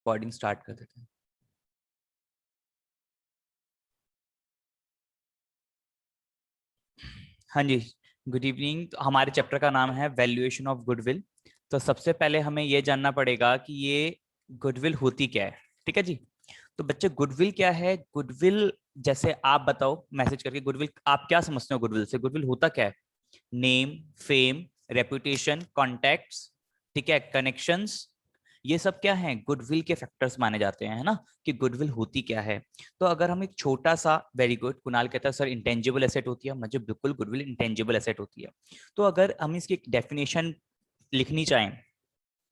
Recording start कर देते हैं। हाँ जी, गुड इवनिंग। तो हमारे चैप्टर का नाम है वैल्यूएशन ऑफ गुडविल। तो सबसे पहले हमें ये जानना पड़ेगा कि ये गुडविल होती क्या है। ठीक है जी। तो बच्चे गुडविल क्या है? गुडविल जैसे आप बताओ मैसेज करके, गुडविल आप क्या समझते हो? गुडविल से गुडविल होता क्या है? नेम, फेम, रेपुटेशन, कॉन्टैक्ट्स, ठीक है, कनेक्शंस, ये सब क्या है? गुडविल के फैक्टर्स माने जाते हैं, है ना, कि गुडविल होती क्या है। तो अगर हम एक छोटा सा, वेरी गुड, कुणाल कहता है सर इंटेंजिबल एसेट होती है। मुझे बिल्कुल, गुडविल इंटेंजिबल एसेट होती है। तो अगर हम इसकी एक डेफिनेशन लिखनी चाहें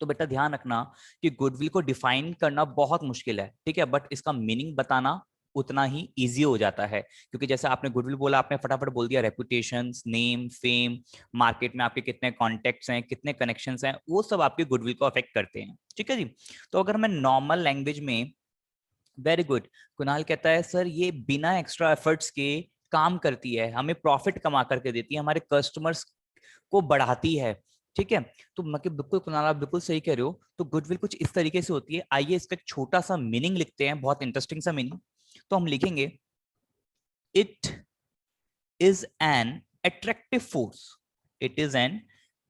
तो बेटा ध्यान रखना कि गुडविल को डिफाइन करना बहुत मुश्किल है, ठीक है, बट इसका मीनिंग बताना उतना ही इजी हो जाता है। क्योंकि जैसे आपने गुडविल बोला, आपने फटाफट बोल दिया रेपुटेशन, नेम, फेम, मार्केट में आपके कितने कॉन्टेक्ट्स हैं, कितने कनेक्शंस हैं, वो सब आपके गुडविल को अफेक्ट करते हैं। ठीक है जी। तो अगर मैं नॉर्मल लैंग्वेज में, वेरी गुड, कुणाल कहता है सर ये बिना एक्स्ट्रा एफर्ट्स के काम करती है, हमें प्रॉफिट कमा करके देती है, हमारे कस्टमर्स को बढ़ाती है। ठीक है। तो मतलब बिल्कुल कुणाल, आप बिल्कुल सही कह रहे हो। तो गुडविल कुछ इस तरीके से होती है। आइए इसका एक छोटा सा मीनिंग लिखते हैं, बहुत इंटरेस्टिंग सा मीनिंग। तो हम लिखेंगे it is an attractive force. It is an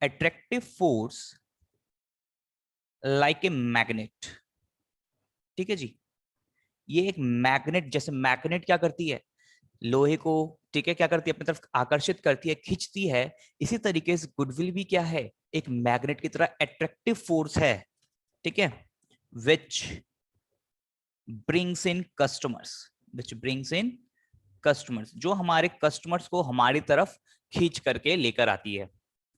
attractive force like a magnet. ठीक है जी। ये एक मैग्नेट, जैसे मैग्नेट क्या करती है? लोहे को, ठीक है, क्या करती है? अपनी तरफ आकर्षित करती है, खींचती है। इसी तरीके से गुडविल भी क्या है? एक मैग्नेट की तरह अट्रैक्टिव फोर्स है। ठीक है। Which brings in customers, which brings in customers, जो हमारे कस्टमर्स को हमारी तरफ खींच करके लेकर आती है।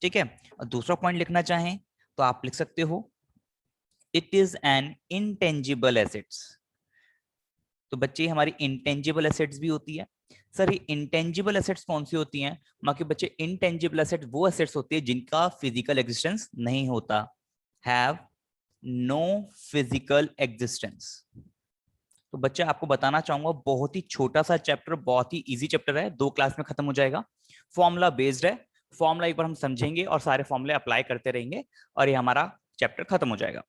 ठीक है। और दूसरा पॉइंट लिखना चाहें तो आप लिख सकते हो it is an intangible assets. तो बच्चे हमारी इंटेंजिबल एसेट्स भी होती है। सर ये इंटेंजिबल एसेट्स कौन सी होती हैं? बाकी बच्चे इंटेंजिबल एसेट्स वो एसेट्स होती है जिनका फिजिकल एग्जिस्टेंस नहीं होता, हैव नो फिजिकल एग्जिस्टेंस। तो बच्चे आपको बताना चाहूंगा, बहुत ही छोटा सा चैप्टर, बहुत ही इजी चैप्टर है, 2 क्लास में खत्म हो जाएगा। फॉर्मूला बेस्ड है। फॉर्मूला एक बार हम समझेंगे और सारे फॉर्मूले अप्लाई करते रहेंगे और ये हमारा चैप्टर खत्म हो जाएगा।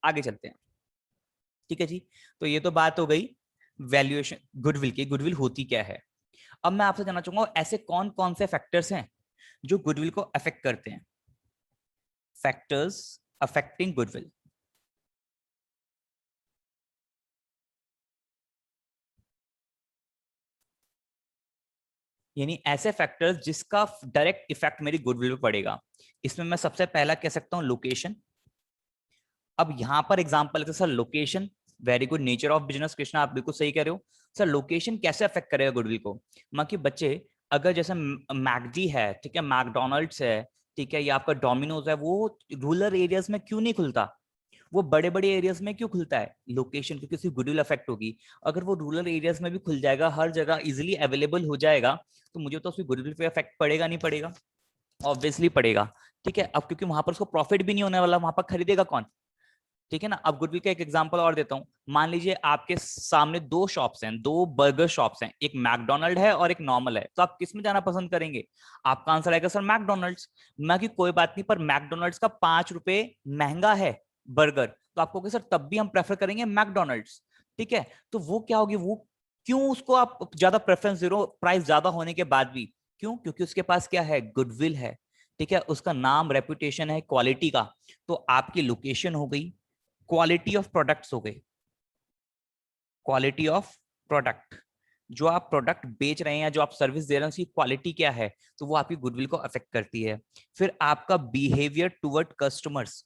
आगे चलते हैं। ठीक है जी। तो ये तो बात हो गई वैल्यूएशन गुडविल की, गुडविल होती क्या है। अब मैं आपसे जानना चाहूंगा ऐसे कौन कौन से फैक्टर्स हैं जो गुडविल को अफेक्ट करते हैं। Factors affecting goodwill. यानी ऐसे फैक्टर्स जिसका डायरेक्ट इफेक्ट मेरी गुडविल पे पड़ेगा। इसमें मैं सबसे पहला कह सकता हूं लोकेशन। अब यहां पर एग्जांपल है sir location, very good, nature of business, Krishna आप बिल्कुल सही कह रहे हो। सर लोकेशन कैसे अफेक्ट करेगा गुडविल को? मां कि बच्चे अगर जैसे मैकडी है, ठीक है, मैकडोनल्ड्स है, ठीक है, या आपका डोमिनोज है, वो रूरल एरियाज में क्यों नहीं खुलता? वो बड़े बड़े एरियाज में क्यों खुलता है? लोकेशन, क्योंकि उसकी गुडविल अफेक्ट होगी। अगर वो रूरल एरियाज में भी खुल जाएगा, हर जगह इजिली अवेलेबल हो जाएगा, तो मुझे तो उसकी गुडविल पे अफेक्ट पड़ेगा नहीं पड़ेगा? ऑब्वियसली पड़ेगा। ठीक है। अब क्योंकि वहां पर उसको प्रॉफिट भी नहीं होने वाला, वहां पर खरीदेगा कौन? ठीक है ना। अब गुडविल का एक एग्जांपल और देता हूं। मान लीजिए आपके सामने 2 शॉप्स हैं, 2 बर्गर शॉप्स हैं, एक मैकडोनल्ड है और एक नॉर्मल है, तो आप किस में जाना पसंद करेंगे? आपका आंसर आएगा सर मैकडोनल्ड्स। मैं कि कोई बात नहीं, पर मैकडोनल्ड्स का 5 रुपए महंगा है बर्गर, तो आपको सर तब भी हम प्रेफर करेंगे मैकडोनल्ड्स। ठीक है। तो वो क्या होगी, वो क्यों उसको आप ज्यादा प्रेफरेंस दे रहे हो प्राइस ज्यादा होने के बाद भी? क्यों? क्योंकि उसके पास क्या है? गुडविल है। ठीक है, उसका नाम, रेपुटेशन है क्वालिटी का। तो आपकी लोकेशन हो गई, क्वालिटी ऑफ प्रोडक्ट्स हो गए, क्वालिटी ऑफ प्रोडक्ट, जो आप प्रोडक्ट बेच रहे हैं या जो आप सर्विस दे रहे हैं उसकी क्वालिटी क्या है, तो वो आपकी गुडविल को अफेक्ट करती है। फिर आपका बिहेवियर टुवर्ड कस्टमर्स,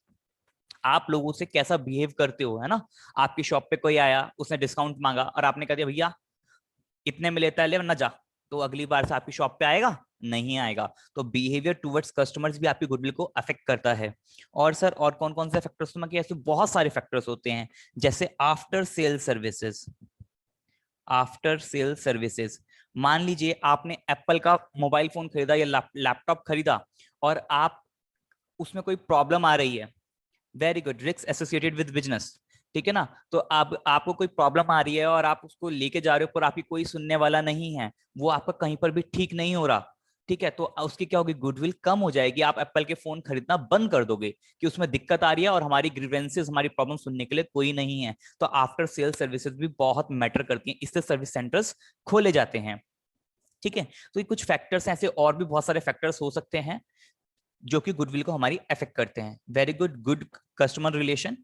आप लोगों से कैसा बिहेव करते हो, है ना। आपकी शॉप पे कोई आया, उसने डिस्काउंट मांगा और आपने कह दिया भैया इतने में लेता है ले वरना जा, तो अगली बार से आपकी शॉप पे आएगा? नहीं आएगा। तो बिहेवियर टुवर्ड्स कस्टमर्स भी आपकी गुडविल को अफेक्ट करता है। और सर और कौन कौन से फैक्टर्स? तो ऐसे बहुत सारे फैक्टर्स होते हैं, जैसे after sale services. After sale services, मान लीजिए आपने एप्पल का मोबाइल फोन खरीदा या लैपटॉप खरीदा और आप उसमें कोई प्रॉब्लम आ रही है, very good, risk associated with business. ठीक है ना। तो आपको कोई प्रॉब्लम आ रही है और आप उसको लेके जा रहे हो पर आपकी कोई सुनने वाला नहीं है, वो आपका कहीं पर भी ठीक नहीं हो रहा। ठीक है, तो उसकी क्या होगी, गुडविल कम हो जाएगी, आप एप्पल के फोन खरीदना बंद कर दोगे कि उसमें दिक्कत आ रही है और हमारी ग्रीवेंसेस, हमारी प्रॉब्लम सुनने के लिए कोई नहीं है। तो आफ्टर सेल सर्विसेज भी बहुत मैटर करती हैं, इससे सर्विस सेंटर्स खोले जाते हैं। ठीक है, तो ये कुछ फैक्टर्स हैं, ऐसे और भी बहुत सारे फैक्टर्स हो सकते हैं जो कि गुडविल को हमारी अफेक्ट करते हैं। Very good, good customer relation,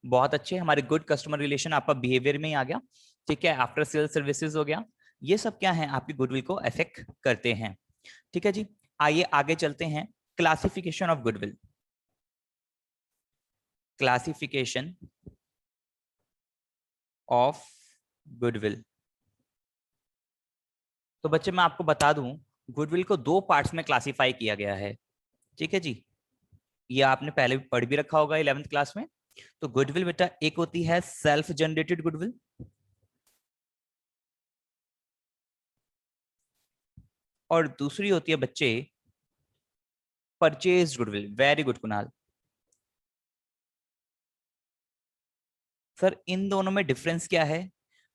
बहुत अच्छे, हमारे गुड कस्टमर रिलेशन आपका बिहेवियर में ही आ गया। ठीक है, आफ्टर सेल सर्विसेज हो गया, ये सब क्या है, आपकी गुडविल को अफेक्ट करते हैं। ठीक है जी, आइए आगे चलते हैं। Classification of goodwill, classification of goodwill. तो बच्चे मैं आपको बता दूं, गुडविल को दो पार्ट्स में क्लासिफाई किया गया है। ठीक है जी, ये आपने पहले भी पढ़ भी रखा होगा 11th क्लास में। तो गुडविल बेटा, एक होती है सेल्फ जनरेटेड गुडविल, और दूसरी होती है बच्चे purchase goodwill. Very good Kunal. Sir इन दोनों में डिफरेंस क्या है?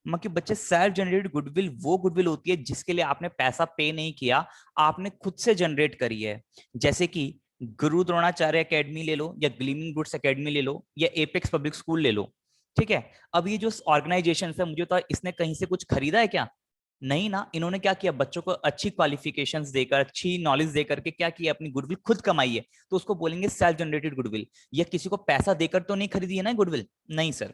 कि बच्चे सेल्फ जनरेटेड गुडविल वो गुडविल होती है जिसके लिए आपने पैसा पे नहीं किया, आपने खुद से जनरेट करी है। जैसे कि गुरु द्रोणाचार्य एकेडमी ले लो, या ग्लीमिंग गुड्स एकेडमी ले लो, या एपेक्स पब्लिक स्कूल ले लो। ठीक है, अब ये जो ऑर्गेनाइजेशन है, मुझे तो इसने कहीं से कुछ खरीदा है क्या? नहीं ना, इन्होंने क्या किया, बच्चों को अच्छी क्वालिफिकेशंस देकर, अच्छी नॉलेज देकर के क्या किया, अपनी गुडविल खुद कमाई है, तो उसको बोलेंगे सेल्फ जनरेटेड गुडविल। ये किसी को पैसा देकर तो नहीं खरीदी है ना गुडविल, नहीं सर।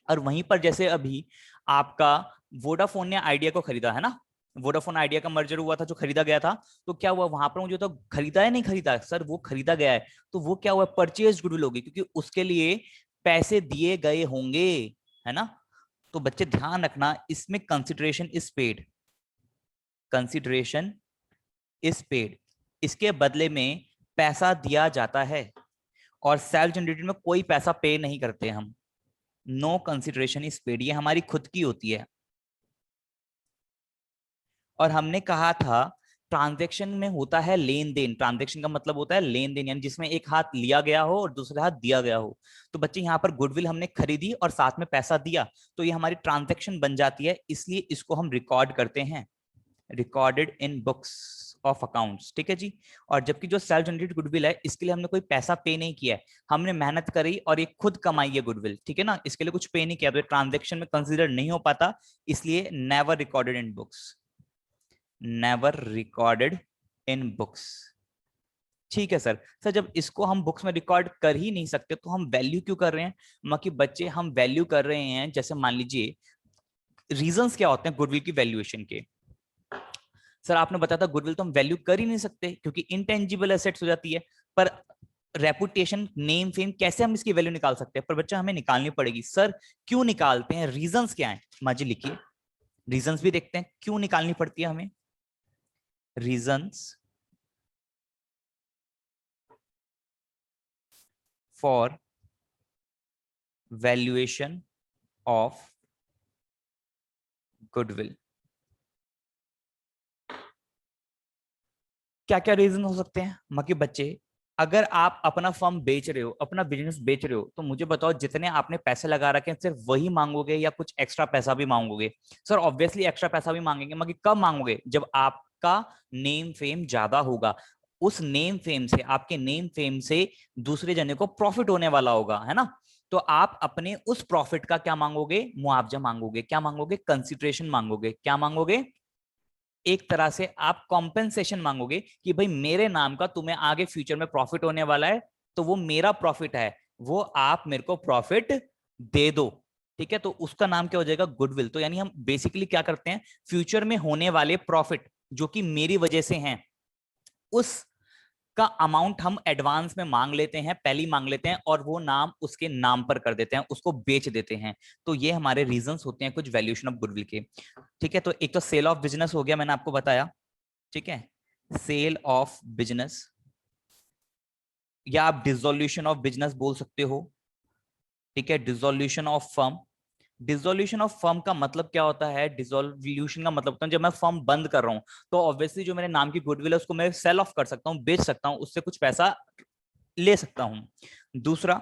और वहीं पर जैसे अभी आपका वोडाफोन ने आइडिया को खरीदा है ना, वोडाफोन आइडिया का मर्जर हुआ था जो खरीदा गया था, तो क्या हुआ वहां पर, मुझे तो खरीदा है नहीं खरीदा सर, वो खरीदा गया है, तो वो क्या हुआ, परचेज गुडविल होगी, क्योंकि उसके लिए पैसे दिए गए होंगे, है ना। तो बच्चे ध्यान रखना, इसमें consideration is paid, consideration is paid, इसके बदले में पैसा दिया जाता है। और सेल्फ जनरेटेड में कोई पैसा पे नहीं करते हम, नो कंसिडरेशन इज पेड, ये हमारी खुद की होती है। और हमने कहा था ट्रांजैक्शन में होता है लेन देन, ट्रांजैक्शन का मतलब होता है लेन देन, यानी जिसमें एक हाथ लिया गया हो और दूसरा हाथ दिया गया हो। तो बच्चे यहाँ पर गुडविल हमने खरीदी और साथ में पैसा दिया, तो ये हमारी ट्रांजैक्शन बन जाती है, इसलिए इसको हम रिकॉर्ड करते हैं, recorded in books of accounts. ठीक है जी। और जबकि जो सेल्फ जनरेटेड गुडविल है, इसके लिए हमने कोई पैसा पे नहीं किया है, हमने मेहनत करी और ये खुद कमाई है गुडविल, ठीक है ना, इसके लिए कुछ पे नहीं किया, तो ट्रांजैक्शन में कंसीडर नहीं हो पाता, इसलिए never recorded in books, never recorded in books. ठीक है सर। सर जब इसको हम बुक्स में रिकॉर्ड कर ही नहीं सकते, तो हम वैल्यू क्यों कर रहे हैं? कि बच्चे हम वैल्यू कर रहे हैं, जैसे मान लीजिए रीजंस क्या होते हैं गुडविल की वैल्यूएशन के। सर आपने बताया था गुडविल तो हम वैल्यू कर ही नहीं सकते क्योंकि इंटेंजिबल एसेट्स हो जाती है, पर रेपुटेशन, नेम, फेम, कैसे हम इसकी वैल्यू निकाल सकते हैं? पर बच्चा हमें निकालनी पड़ेगी। सर क्यों निकालते हैं, रीजंस क्या है? माजी लिखिए, रीजंस भी देखते हैं क्यों निकालनी पड़ती है हमें। Reasons for valuation of goodwill. क्या क्या रीजन हो सकते हैं? मकी बच्चे, अगर आप अपना फर्म बेच रहे हो, अपना बिजनेस बेच रहे हो, तो मुझे बताओ जितने आपने पैसे लगा रखे हैं सिर्फ वही मांगोगे या कुछ एक्स्ट्रा पैसा भी मांगोगे? सर ऑब्वियसली एक्स्ट्रा पैसा भी मांगेंगे, मगर कब मांगोगे? जब आपका नेम फेम ज्यादा होगा, उस नेम फेम से, आपके नेम फेम से दूसरे जने को प्रॉफिट होने वाला होगा, है ना। तो आप अपने उस प्रॉफिट का क्या मांगोगे? मुआवजा मांगोगे। क्या मांगोगे? कंसिडरेशन मांगोगे। क्या मांगोगे? एक तरह से आप कॉम्पेंसेशन मांगोगे कि भाई मेरे नाम का तुम्हें आगे फ्यूचर में प्रॉफिट होने वाला है, तो वो मेरा प्रॉफिट है, वो आप मेरे को प्रॉफिट दे दो। ठीक है, तो उसका नाम क्या हो जाएगा? गुडविल। तो यानी हम बेसिकली क्या करते हैं, फ्यूचर में होने वाले प्रॉफिट जो कि मेरी वजह से हैं, उस का अमाउंट हम एडवांस में मांग लेते हैं, पहली मांग लेते हैं, और वो नाम उसके नाम पर कर देते हैं, उसको बेच देते हैं। तो ये हमारे रीजंस होते हैं कुछ वैल्यूएशन ऑफ गुडविल के। ठीक है, तो एक तो सेल ऑफ बिजनेस हो गया, मैंने आपको बताया। ठीक है, सेल ऑफ बिजनेस, या आप डिसोल्यूशन ऑफ बिजनेस बोल सकते हो। ठीक है, dissolution of firm. Dissolution of firm का मतलब क्या होता है? डिसोल्यूशन का मतलब होता है जब मैं फर्म बंद कर रहा हूं, तो ऑब्वियसली जो मेरे नाम की गुडविल है उसको मैं सेल ऑफ कर सकता हूं, बेच सकता हूं, उससे कुछ पैसा ले सकता हूं। दूसरा,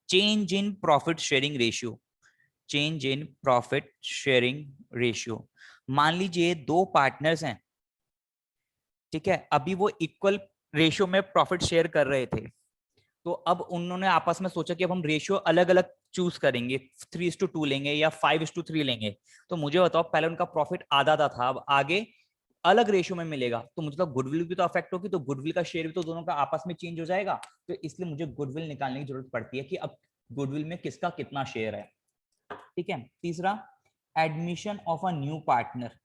change in profit sharing ratio, change in profit sharing ratio. मान लीजिए दो पार्टनर्स हैं, ठीक है, अभी वो इक्वल रेशियो में प्रॉफिट शेयर कर रहे थे, तो अब उन्होंने आपस में सोचा कि अब हम रेशियो अलग अलग चूज करेंगे, 3:2 लेंगे या 5:3 लेंगे। तो मुझे बताओ, पहले उनका प्रॉफिट आधा आधा था, अब आगे अलग रेशियो में मिलेगा, तो मतलब गुडविल भी तो अफेक्ट होगी, तो गुडविल का शेयर भी तो दोनों का आपस में चेंज हो जाएगा। तो इसलिए मुझे गुडविल निकालने की जरूरत पड़ती है कि अब गुडविल में किसका कितना शेयर है। ठीक है, तीसरा, admission of a new partner.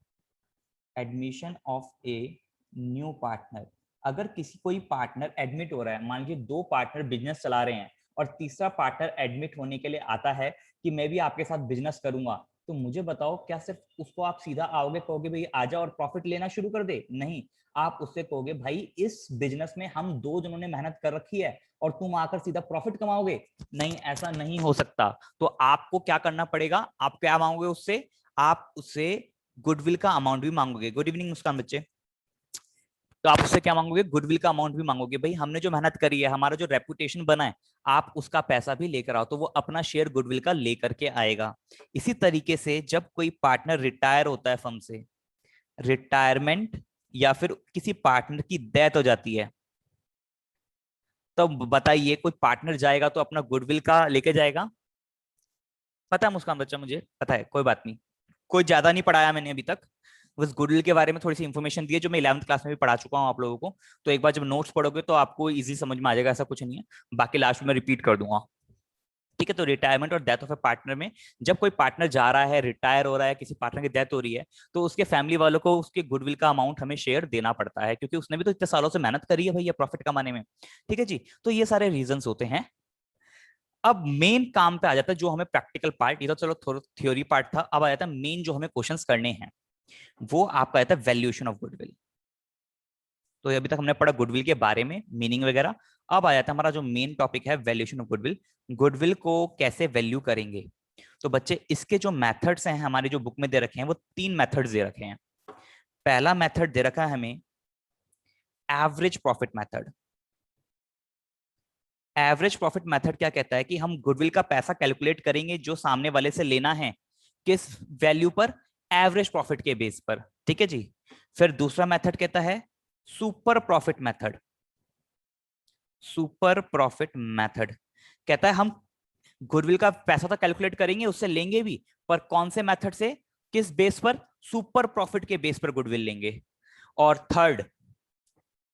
Admission of a new partner, अगर किसी कोई पार्टनर एडमिट हो रहा है, मान लीजिए दो पार्टनर बिजनेस चला रहे हैं और तीसरा पार्टनर एडमिट होने के लिए आता है कि मैं भी आपके साथ बिजनेस करूंगा, तो मुझे बताओ, क्या सिर्फ उसको आप सीधा आओगे कहोगे भाई आजा और प्रॉफिट लेना शुरू कर दे? नहीं, आप उससे कहोगे भाई इस बिजनेस में हम दो जनों ने मेहनत कर रखी है और तुम आकर सीधा प्रॉफिट कमाओगे? नहीं, ऐसा नहीं हो सकता। तो आपको क्या करना पड़ेगा, आप क्या मांगोगे उससे? आप उससे गुडविल का अमाउंट भी मांगोगे। गुड इवनिंग मुस्कान बच्चे। तो आप उससे क्या मांगोगे? गुडविल का अमाउंट भी मांगोगे। भाई हमने जो मेहनत करी है, हमारा जो रेपुटेशन बना है, आप उसका पैसा भी लेकर आओ। तो वो अपना शेयर गुडविल का लेकर के आएगा। इसी तरीके से जब कोई पार्टनर रिटायर होता है फर्म से, रिटायरमेंट या फिर किसी पार्टनर की डेथ हो जाती है, तो बताइए कोई पार्टनर जाएगा तो अपना गुडविल का लेके जाएगा? पता है मुस्कान बच्चा, मुझे पता है, कोई बात नहीं, कोई ज्यादा नहीं पढ़ाया मैंने अभी तक, बस गुडविल के बारे में थोड़ी सी इंफॉर्मेशन दी है जो मैं 11th क्लास में भी पढ़ा चुका हूँ आप लोगों को। तो एक बार जब नोट्स पढ़ोगे तो आपको इजी समझ में आ जाएगा, ऐसा कुछ नहीं है, बाकी लास्ट में रिपीट कर दूंगा। ठीक है, तो रिटायरमेंट और डेथ ऑफ ए पार्टनर में, जब कोई पार्टनर जा रहा है, रिटायर हो रहा है, किसी पार्टनर की डेथ हो रही है, तो उसके फैमिली वालों को उसके गुडविल का अमाउंट हमें शेयर देना पड़ता है, क्योंकि उसने भी तो इतने सालों से मेहनत करी है भैया प्रॉफिट कमाने में। ठीक है जी, तो ये सारे रीजंस होते हैं। अब मेन काम पे आ जाता है, जो हमें प्रैक्टिकल पार्ट, ये तो चलो थ्योरी पार्ट था, अब आ जाता है मेन जो हमें क्वेश्चंस करने हैं, वो आपका आता है वैल्यूएशन ऑफ गुडविल। तो अभी तक हमने पढ़ा गुडविल के बारे में, मीनिंग वगैरह। अब आ जाता है हमारा जो मेन टॉपिक है, वैल्यूएशन ऑफ गुडविल। गुडविल को कैसे वैल्यू करेंगे? तो बच्चे इसके जो मेथड्स हैं हमारी जो बुक में दे रखे हैं, वो 3 मेथड्स दे रखे हैं। पहला मेथड दे रखा है हमें average profit method. Average profit method क्या कहता है कि हम गुडविल का पैसा कैलकुलेट करेंगे जो सामने वाले से लेना है, किस वैल्यू पर? एवरेज प्रॉफिट के बेस पर। ठीक है जी। फिर दूसरा मेथड कहता है super profit method. Super profit method कहता है हम गुडविल का पैसा तो कैलकुलेट करेंगे, उससे लेंगे भी, पर कौन से मेथड से, किस बेस पर? सुपर प्रॉफिट के बेस पर गुडविल लेंगे। और थर्ड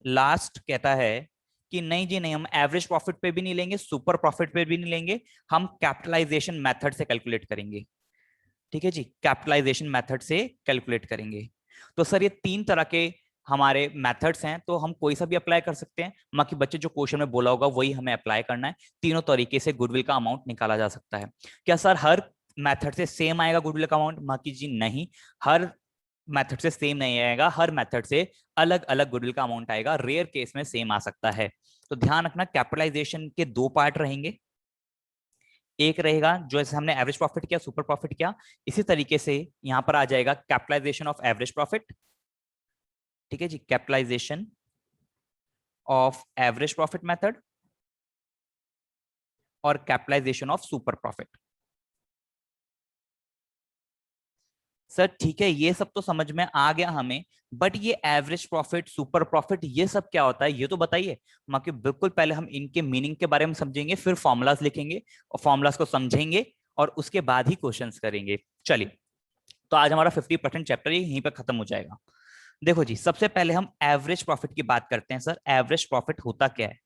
लास्ट कहता है कि नहीं जी नहीं, हम एवरेज प्रॉफिट पे भी नहीं लेंगे, सुपर प्रॉफिट पे भी नहीं लेंगे, हम कैपिटलाइजेशन मेथड से कैलकुलेट करेंगे। ठीक है जी, कैपिटलाइजेशन मेथड से कैलकुलेट करेंगे। तो सर ये 3 तरह के हमारे मेथड्स हैं, तो हम कोई सा भी अप्लाई कर सकते हैं। बाकी बच्चे जो क्वेश्चन में बोला होगा वही हमें अप्लाई करना है। तीनों तरीके से गुडविल का अमाउंट निकाला जा सकता है। क्या सर हर मेथड से सेम आएगा गुडविल का अमाउंट? बाकी जी नहीं, हर मेथड से सेम नहीं आएगा, हर मेथड से अलग अलग गुडविल का अमाउंट आएगा, रेयर केस में सेम आ सकता है। तो ध्यान रखना, कैपिटलाइजेशन के 2 पार्ट रहेंगे। एक रहेगा जो जैसे हमने एवरेज प्रॉफिट किया, सुपर प्रॉफिट किया, इसी तरीके से यहां पर आ जाएगा कैपिटलाइजेशन ऑफ एवरेज प्रॉफिट। ठीक है जी, capitalisation of average profit method और capitalisation of super profit. Sir ठीक है, ये सब तो समझ में आ गया हमें, बट ये एवरेज प्रॉफिट, सुपर प्रॉफिट, ये सब क्या होता है ये तो बताइए। बाकी बिल्कुल पहले हम इनके मीनिंग के बारे में समझेंगे, फिर फॉर्मूलाज लिखेंगे और फॉर्मूलाज को समझेंगे और उसके बाद ही क्वेश्चंस करेंगे। चलिए, तो आज हमारा 50% चैप्टर यहीं पर खत्म हो जाएगा। देखो जी, सबसे पहले हम एवरेज प्रॉफिट की बात करते हैं। सर एवरेज प्रॉफिट होता क्या है?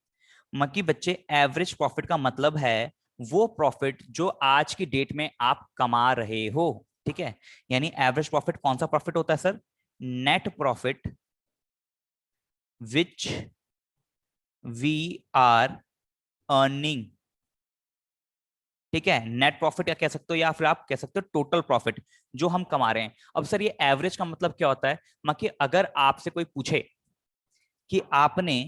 मकी बच्चे, एवरेज प्रॉफिट का मतलब है वो प्रॉफिट जो आज की डेट में आप कमा रहे हो। ठीक है, यानी एवरेज प्रॉफिट कौन सा प्रॉफिट होता है sir? Net profit which we are earning. ठीक है, नेट प्रॉफिट या कह सकते हो, या फिर आप कह सकते हो टोटल प्रॉफिट जो हम कमा रहे हैं। अब सर ये एवरेज का मतलब क्या होता है? मकी अगर आपसे कोई पूछे कि आपने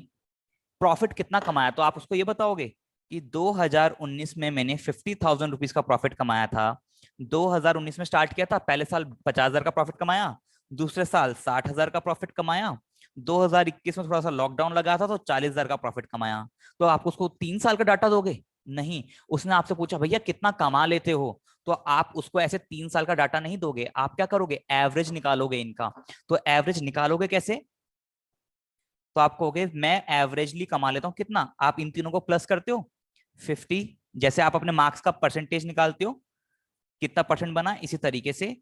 प्रॉफिट कितना कमाया, तो आप उसको ये बताओगे कि 2019 में मैंने 50,000 रुपीज का प्रॉफिट कमाया था। 2019 में स्टार्ट किया था, पहले साल 50,000 का प्रॉफिट कमाया, दूसरे साल 60,000 का प्रॉफिट कमाया, 2021 में थोड़ा सा लॉकडाउन लगा था तो 40,000 का प्रॉफिट कमाया। तो आप उसको 3 साल का डाटा दोगे? नहीं, उसने आपसे पूछा भैया कितना कमा लेते हो, तो आप उसको ऐसे 3 साल का डाटा नहीं दोगे, आप क्या करोगे? एवरेज निकालोगे इनका। तो एवरेज निकालोगे कैसे? तो आप कहोगे मैं एवरेजली कमा लेता हूं कितना, आप इन तीनों को प्लस करते हो 50, जैसे आप अपने मार्क्स का परसेंटेज निकालते हो कितना परसेंट बना, इसी तरीके से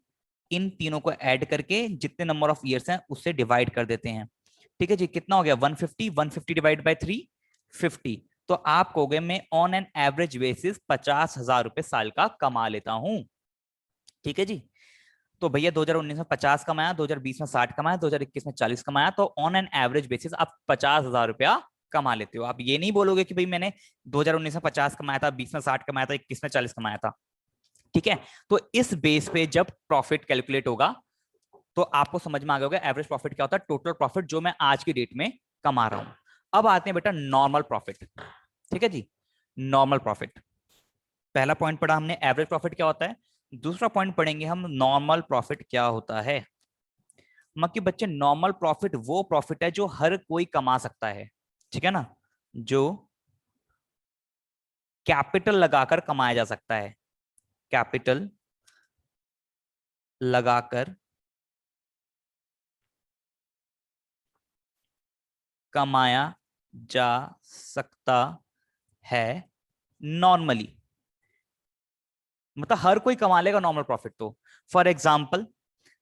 इन तीनों को ऐड करके जितने नंबर ऑफ ईयर्स हैं उससे डिवाइड कर देते हैं। ठीक है जी, कितना हो गया 150, 150 डिवाइड बाय 3 50। तो आप कहोगे मैं ऑन एन एवरेज बेसिस 50,000 रुपए साल का कमा लेता हूं। ठीक है जी, तो भैया 2019 में 50 कमाया, 2020 में 60 कमाया, 2021 में 40 कमाया, तो ऑन एन एवरेज बेसिस आप 50,000 रुपया कमा लेते हो। आप ये नहीं बोलोगे कि भाई मैंने 2019 में 50 कमाया था, 20 में 60 कमाया था, 21 में 40 कमाया था। ठीक है, तो इस बेस पे जब प्रॉफिट कैलकुलेट होगा तो आपको समझ में आ गया होगा एवरेज प्रॉफिट क्या होता है, टोटल प्रॉफिट जो मैं आज की डेट में कमा रहा हूं। अब आते हैं बेटा नॉर्मल प्रॉफिट। ठीक है जी, नॉर्मल प्रॉफिट, पहला पॉइंट पढ़ा हमने एवरेज प्रॉफिट क्या होता है, दूसरा पॉइंट पढ़ेंगे हम नॉर्मल प्रॉफिट क्या होता है। मक्की बच्चे नॉर्मल प्रॉफिट वो प्रॉफिट है जो हर कोई कमा सकता है। ठीक है ना, जो कैपिटल लगाकर कमाया जा सकता है, कैपिटल लगाकर कमाया जा सकता है नॉर्मली, मतलब हर कोई कमा लेगा नॉर्मल प्रॉफिट। तो फॉर एग्जांपल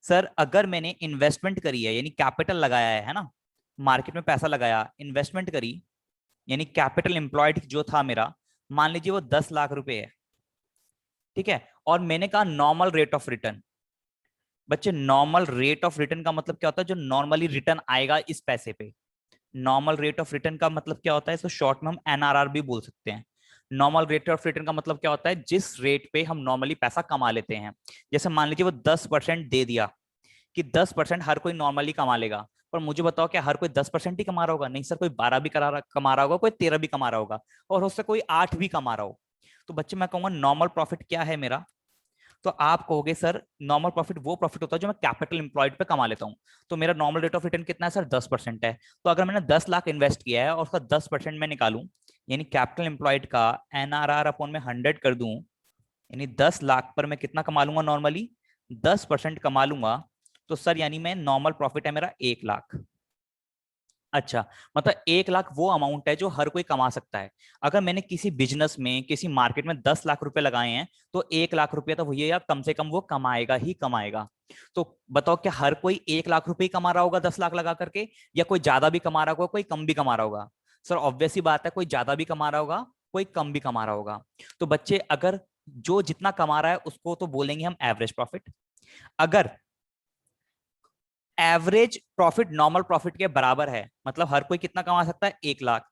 सर अगर मैंने इन्वेस्टमेंट करी है यानी कैपिटल लगाया है ना, मार्केट में पैसा लगाया, इन्वेस्टमेंट करी, यानी कैपिटल एम्प्लॉयड जो था मेरा, मान लीजिए वो 10 लाख रुपए है। ठीक है, और मैंने कहा नॉर्मल रेट ऑफ रिटर्न। बच्चे नॉर्मल रेट ऑफ रिटर्न का मतलब क्या होता है, जो नॉर्मली रिटर्न आएगा इस पैसे पे। नॉर्मल रेट ऑफ रिटर्न का मतलब क्या होता है, इसको शॉर्ट में हम एनआरआर भी बोल सकते हैं। नॉर्मल रेट ऑफ रिटर्न का मतलब क्या होता है, जिस रेट पे हम नॉर्मली पैसा कमा लेते हैं। जैसे मान लीजिए वो 10% दे दिया कि 10% हर कोई नॉर्मली कमा लेगा, पर मुझे बताओ क्या हर कोई 10% ही कमा रहा होगा? नहीं सर, कोई 12 भी कमा रहा होगा, कोई 13 भी कमा रहा होगा, और हो सकता है कोई 8 भी कमा रहा हो। तो बच्चे मैं कहूंगा नॉर्मल प्रॉफिट क्या है मेरा, तो आप कहोगे सर नॉर्मल प्रॉफिट वो प्रॉफिट होता है जो मैं कैपिटल एम्प्लॉयड पे कमा लेता हूँ। तो मेरा नॉर्मल रेट ऑफ रिटर्न कितना है सर, 10% है। तो अगर मैंने 10 लाख इन्वेस्ट किया है और उसका 10% मैं निकालूं, यानी कैपिटल एम्प्लॉयड का एनआरआर अपॉन में 100 कर दूं, यानी 10 लाख पर मैं कितना कमा लूंगा नॉर्मली, 10% कमा लूंगा। तो सर यानी मैं नॉर्मल प्रॉफिट है मेरा 1 लाख। अच्छा, मतलब 1 लाख वो अमाउंट है जो हर कोई कमा सकता है। अगर मैंने किसी बिजनेस में किसी मार्केट में 10 लाख रुपए लगाए हैं, तो 1 लाख रुपया तो भैया कम से कम वो कमाएगा ही कमाएगा। तो बताओ क्या हर कोई 1 लाख रुपए ही कमा रहा होगा 10 लाख लगा करके, या कोई ज्यादा भी कमा रहा होगा, कोई कम भी कमा रहा होगा? सर ऑब्वियस ही बात है, कोई ज्यादा भी कमा रहा होगा, कोई कम भी कमा रहा होगा। तो बच्चे अगर जो जितना कमा रहा है उसको तो बोलेंगे हम एवरेज प्रॉफिट। अगर एवरेज प्रॉफिट नॉर्मल प्रॉफिट के बराबर है, मतलब हर कोई कितना कमा सकता है, 1 लाख,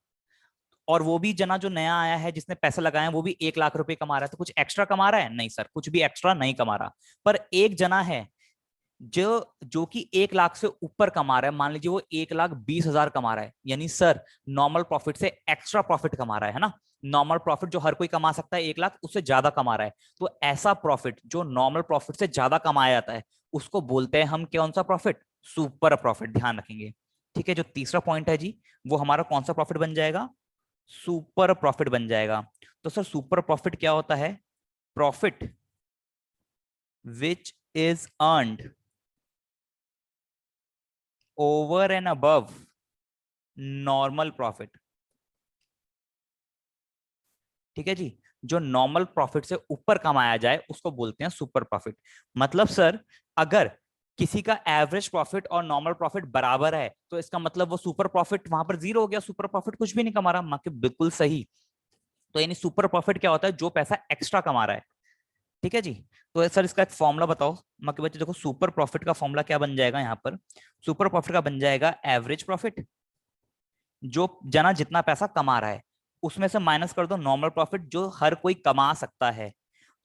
और वो भी जना जो नया आया है जिसने पैसे लगाए हैं वो भी 1 लाख रुपए कमा रहा है, तो कुछ एक्स्ट्रा कमा रहा है? नहीं सर, कुछ भी एक्स्ट्रा नहीं कमा रहा। पर एक जना है जो जो कि 1 लाख से ऊपर कमा रहा है, मान लीजिए वो 1,20,000 कमा रहा है, यानी सर नॉर्मल प्रॉफिट से एक्स्ट्रा प्रॉफिट कमा रहा है ना। नॉर्मल प्रॉफिट जो हर कोई कमा सकता है 1 लाख, उससे ज्यादा कमा रहा है। तो ऐसा प्रॉफिट जो नॉर्मल प्रॉफिट से ज्यादा कमाया जाता है उसको बोलते हैं हम कौन सा प्रॉफिट, सुपर प्रॉफिट। ध्यान रखेंगे। ठीक है, जो तीसरा पॉइंट है जी वो हमारा कौन सा प्रॉफिट बन जाएगा, सुपर प्रॉफिट बन जाएगा। तो सर सुपर प्रॉफिट क्या होता है, profit which is earned over and above normal profit. ठीक है जी, जो नॉर्मल प्रॉफिट से ऊपर कमाया जाए उसको बोलते हैं सुपर प्रॉफिट। मतलब सर अगर किसी का एवरेज प्रॉफिट और नॉर्मल प्रॉफिट बराबर है तो इसका मतलब वो सुपर प्रॉफिट वहां पर जीरो हो गया, सुपर प्रॉफिट कुछ भी नहीं कमा रहा। माँ के बिल्कुल सही। तो यानी सुपर प्रॉफिट क्या होता है, जो पैसा एक्स्ट्रा कमा रहा है। ठीक है जी, तो सर इसका एक फॉर्मूला बताओ। माँ के बच्चे देखो, सुपर प्रॉफिट का फॉर्मूला क्या बन जाएगा यहाँ पर, सुपर प्रॉफिट का बन जाएगा एवरेज प्रॉफिट, जो जना जितना पैसा कमा रहा है उसमें से माइनस कर दो नॉर्मल प्रॉफिट जो हर कोई कमा सकता है,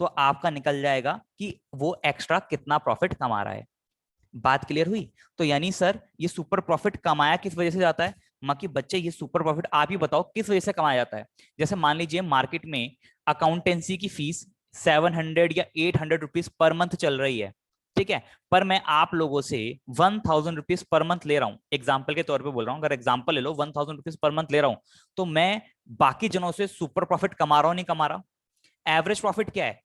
तो आपका निकल जाएगा कि वो एक्स्ट्रा कितना प्रॉफिट कमा रहा है। बात क्लियर हुई? तो यानी सर ये सुपर प्रॉफिट कमाया किस वजह से जाता है? माँ की बच्चे ये सुपर प्रॉफिट आप ही बताओ किस वजह से कमाया जाता है। जैसे मान लीजिए मार्केट में अकाउंटेंसी की फीस 700 या 800 रुपीज पर मंथ चल रही है। ठीक है, पर मैं आप लोगों से 1,000 रुपीज पर मंथ ले रहा हूं, एग्जाम्पल के तौर पे बोल रहा हूं, अगर एग्जाम्पल ले लो 1,000 रुपीज पर मंथ ले रहा हूं, तो मैं बाकी जनों से सुपर प्रॉफिट कमा रहा हूं नहीं कमा रहा? एवरेज प्रॉफिट क्या है,